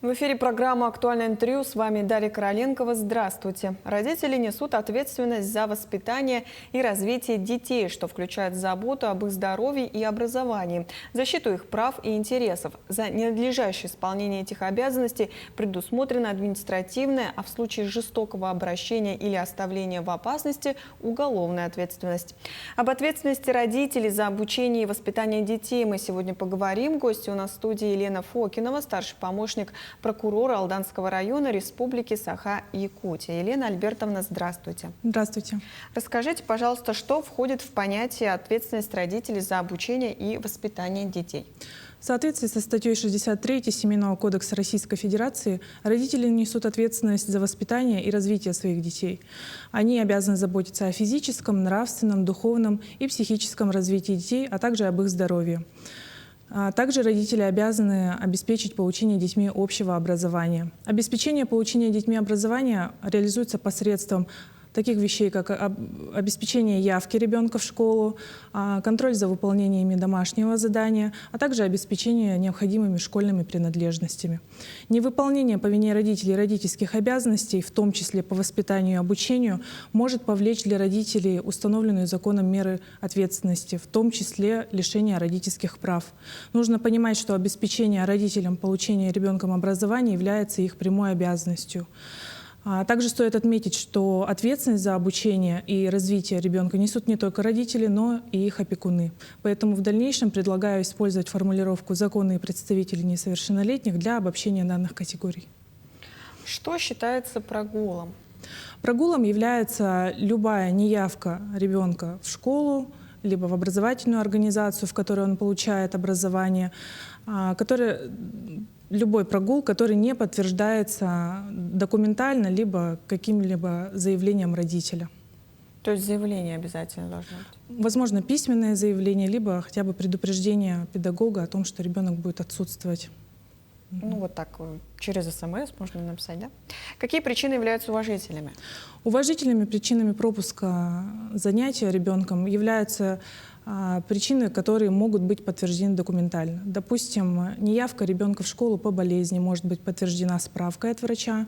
В эфире программа «Актуальное интервью». С вами Дарья Короленкова. Здравствуйте. Родители несут ответственность за воспитание и развитие детей, что включает заботу об их здоровье и образовании, защиту их прав и интересов. За ненадлежащее исполнение этих обязанностей предусмотрена административная, а в случае жестокого обращения или оставления в опасности – уголовная ответственность. Об ответственности родителей за обучение и воспитание детей мы сегодня поговорим. Гости у нас в студии Елена Фокинова, старший помощник прокурора Алданского района Республики Саха-Якутия. Елена Альбертовна, здравствуйте. Здравствуйте. Расскажите, пожалуйста, что входит в понятие ответственность родителей за обучение и воспитание детей? В соответствии со статьей 63 Семейного кодекса Российской Федерации родители несут ответственность за воспитание и развитие своих детей. Они обязаны заботиться о физическом, нравственном, духовном и психическом развитии детей, а также об их здоровье. Также родители обязаны обеспечить получение детьми общего образования. Обеспечение получения детьми образования реализуется посредством таких вещей, как обеспечение явки ребенка в школу, контроль за выполнениями домашнего задания, а также обеспечение необходимыми школьными принадлежностями. Невыполнение по вине родителей родительских обязанностей, в том числе по воспитанию и обучению, может повлечь для родителей установленную законом меры ответственности, в том числе лишение родительских прав. Нужно понимать, что обеспечение родителям получения ребенком образования является их прямой обязанностью. Также стоит отметить, что ответственность за обучение и развитие ребенка несут не только родители, но и их опекуны. Поэтому в дальнейшем предлагаю использовать формулировку «законные представители несовершеннолетних» для обобщения данных категорий. Что считается прогулом? Прогулом является любая неявка ребенка в школу, либо в образовательную организацию, в которой он получает образование, любой прогул, который не подтверждается документально, либо каким-либо заявлением родителя. То есть заявление обязательно должно быть? Возможно, письменное заявление, либо хотя бы предупреждение педагога о том, что ребенок будет отсутствовать. Ну вот так, через СМС можно написать, да? Какие причины являются уважительными? Уважительными причинами пропуска занятия ребенком являются причины, которые могут быть подтверждены документально. Допустим, неявка ребенка в школу по болезни может быть подтверждена справкой от врача.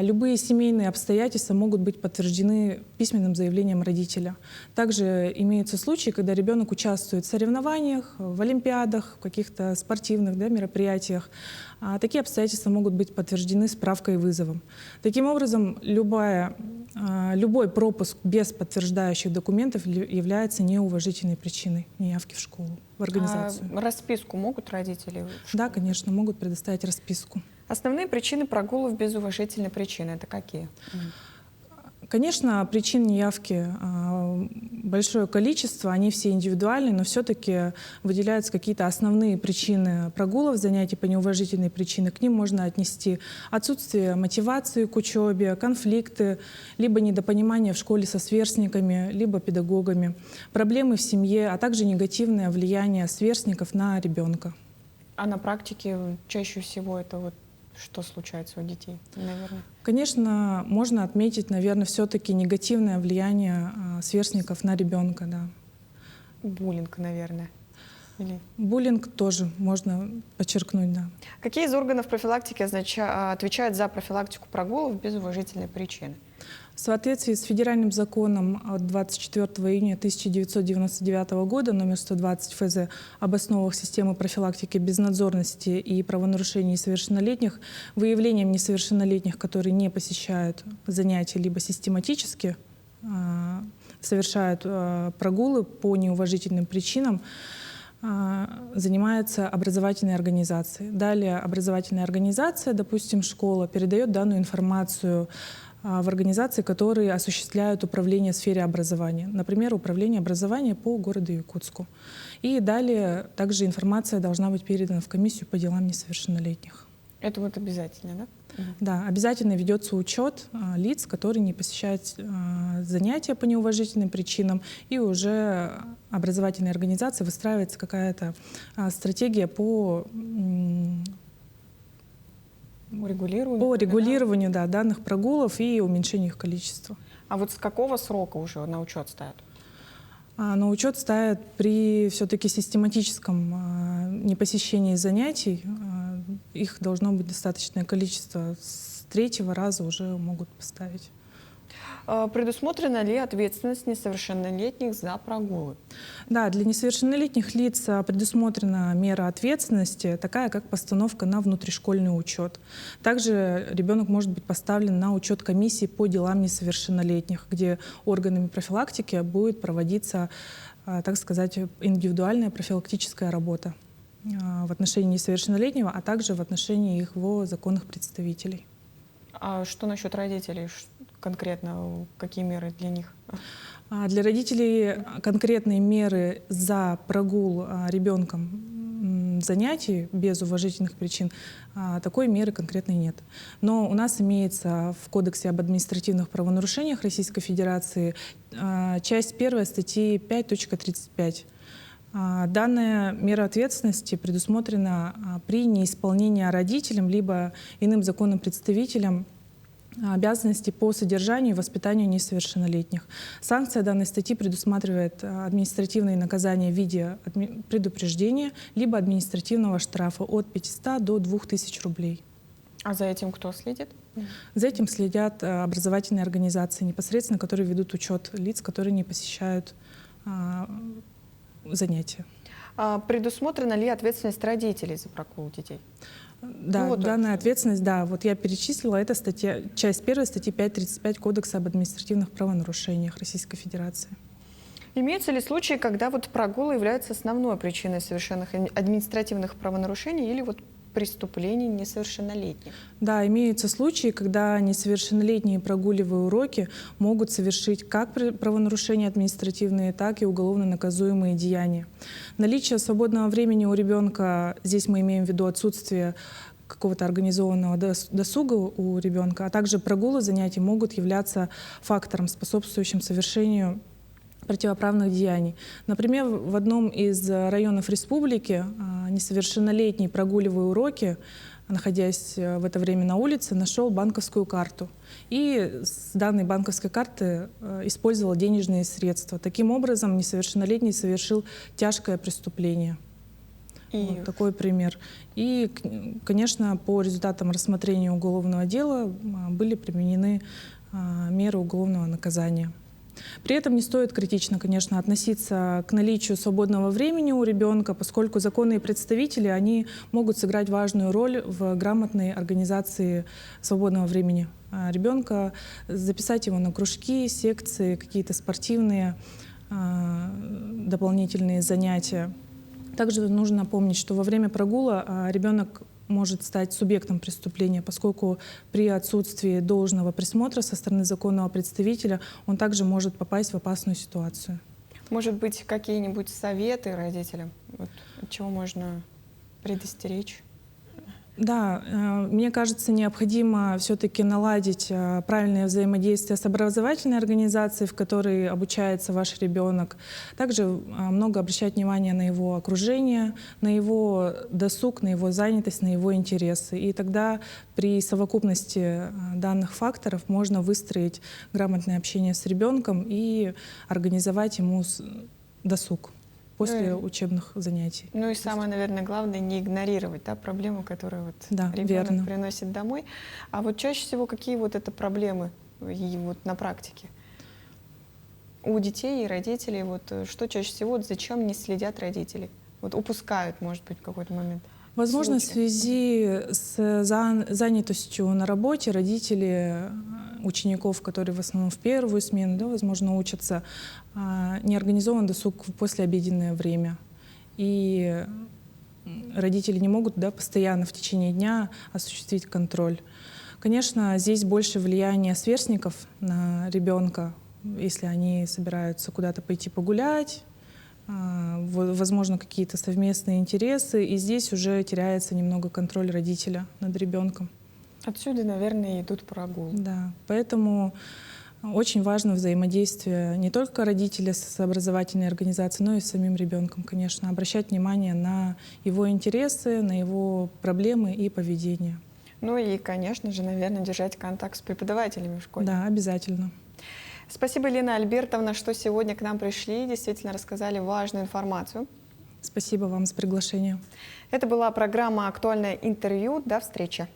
Любые семейные обстоятельства могут быть подтверждены письменным заявлением родителя. Также имеются случаи, когда ребенок участвует в соревнованиях, в олимпиадах, в каких-то спортивных мероприятиях. Такие обстоятельства могут быть подтверждены справкой и вызовом. Таким образом, любой пропуск без подтверждающих документов является неуважительной причиной неявки в школу, в организацию. Расписку могут родители? Да, конечно, могут предоставить расписку. Основные причины прогулов без уважительной причины — это какие? Конечно, причин неявки большое количество, они все индивидуальны, но все-таки выделяются какие-то основные причины прогулов, занятий по неуважительной причине. К ним можно отнести отсутствие мотивации к учебе, конфликты, либо недопонимание в школе со сверстниками, либо педагогами, проблемы в семье, а также негативное влияние сверстников на ребенка. А на практике чаще всего это что случается у детей, наверное? Конечно, можно отметить, наверное, все-таки негативное влияние сверстников на ребенка, да. Буллинг, наверное. Буллинг тоже можно подчеркнуть, да. Какие из органов профилактики отвечают за профилактику прогулов без уважительной причины? В соответствии с федеральным законом от 24 июня 1999 года номер 120 ФЗ об основах системы профилактики безнадзорности и правонарушений несовершеннолетних, выявлением несовершеннолетних, которые не посещают занятия либо систематически совершают прогулы по неуважительным причинам, занимается образовательной организацией. Далее образовательная организация, допустим, школа, передает данную информацию в организации, которые осуществляют управление в сфере образования. Например, управление образования по городу Якутску. И далее также информация должна быть передана в комиссию по делам несовершеннолетних. Это обязательно, да? Да, обязательно ведется учет лиц, которые не посещают занятия по неуважительным причинам, и уже образовательной организации выстраивается какая-то стратегия по регулированию данных прогулов и уменьшению их количества. А вот с какого срока уже на учет ставят? На учет ставят при все-таки систематическом непосещении занятий, их должно быть достаточное количество. С третьего раза уже могут поставить. Предусмотрена ли ответственность несовершеннолетних за прогулы? Да, для несовершеннолетних лиц предусмотрена мера ответственности, такая как постановка на внутришкольный учет. Также ребенок может быть поставлен на учет комиссии по делам несовершеннолетних, где органами профилактики будет проводиться, так сказать, индивидуальная профилактическая работа в отношении несовершеннолетнего, а также в отношении его законных представителей. А что насчет родителей? Конкретно какие меры для них? Для родителей конкретные меры за прогул ребенком занятий без уважительных причин такой меры конкретной нет. Но у нас имеется в Кодексе об административных правонарушениях Российской Федерации часть 1 статьи 5.35. Данная мера ответственности предусмотрена при неисполнении родителям либо иным законным представителям обязанностей по содержанию и воспитанию несовершеннолетних. Санкция данной статьи предусматривает административные наказания в виде предупреждения либо административного штрафа от 500 до 2000 рублей. А за этим кто следит? За этим следят образовательные организации, непосредственно, которые ведут учет лиц, которые не посещают занятия. Предусмотрена ли ответственность родителей за прогул детей? Да, вот данная ответственность, да, вот я перечислила, это часть 1 статьи 5.35 Кодекса об административных правонарушениях Российской Федерации. Имеются ли случаи, когда вот прогулы являются основной причиной совершенных административных правонарушений или вот преступлений несовершеннолетних? Да, имеются случаи, когда несовершеннолетние, прогуливая уроки, могут совершить как правонарушения административные, так и уголовно наказуемые деяния. Наличие свободного времени у ребенка, здесь мы имеем в виду отсутствие какого-то организованного досуга у ребенка, а также прогулы занятий могут являться фактором, способствующим совершению противоправных деяний. Например, в одном из районов республики несовершеннолетний, прогуливая уроки, находясь в это время на улице, нашел банковскую карту. И с данной банковской карты использовал денежные средства. Таким образом, несовершеннолетний совершил тяжкое преступление. Вот такой пример. И, конечно, по результатам рассмотрения уголовного дела были применены меры уголовного наказания. При этом не стоит критично, конечно, относиться к наличию свободного времени у ребенка, поскольку законные представители, они могут сыграть важную роль в грамотной организации свободного времени ребенка, записать его на кружки, секции, какие-то спортивные дополнительные занятия. Также нужно помнить, что во время прогула ребенок может стать субъектом преступления, поскольку при отсутствии должного присмотра со стороны законного представителя он также может попасть в опасную ситуацию. Может быть, какие-нибудь советы родителям, вот, от чего можно предостеречь? Да, мне кажется, необходимо все-таки наладить правильное взаимодействие с образовательной организацией, в которой обучается ваш ребенок. Также много обращать внимание на его окружение, на его досуг, на его занятость, на его интересы. И тогда при совокупности данных факторов можно выстроить грамотное общение с ребенком и организовать ему досуг после учебных занятий. Ну и самое, наверное, главное, не игнорировать проблему, которую ребенок верно. приносит домой. А вот чаще всего какие вот это проблемы и вот на практике? У детей и родителей что чаще всего, зачем не следят родители? Вот упускают, может быть, в какой-то момент. Возможно, в связи с занятостью на работе родители учеников, которые в основном в первую смену, возможно, учатся, не организован досуг в послеобеденное время. И родители не могут постоянно в течение дня осуществить контроль. Конечно, здесь больше влияние сверстников на ребенка, если они собираются куда-то пойти погулять, возможно, какие-то совместные интересы, и здесь уже теряется немного контроль родителя над ребенком. Отсюда, наверное, идут прогулы. Да, поэтому очень важно взаимодействие не только родителя с образовательной организацией, но и с самим ребенком, конечно, обращать внимание на его интересы, на его проблемы и поведение. Ну и, конечно же, наверное, держать контакт с преподавателями в школе. Да, обязательно. Спасибо, Лена Альбертовна, что сегодня к нам пришли, действительно рассказали важную информацию. Спасибо вам за приглашение. Это была программа «Актуальное интервью». До встречи.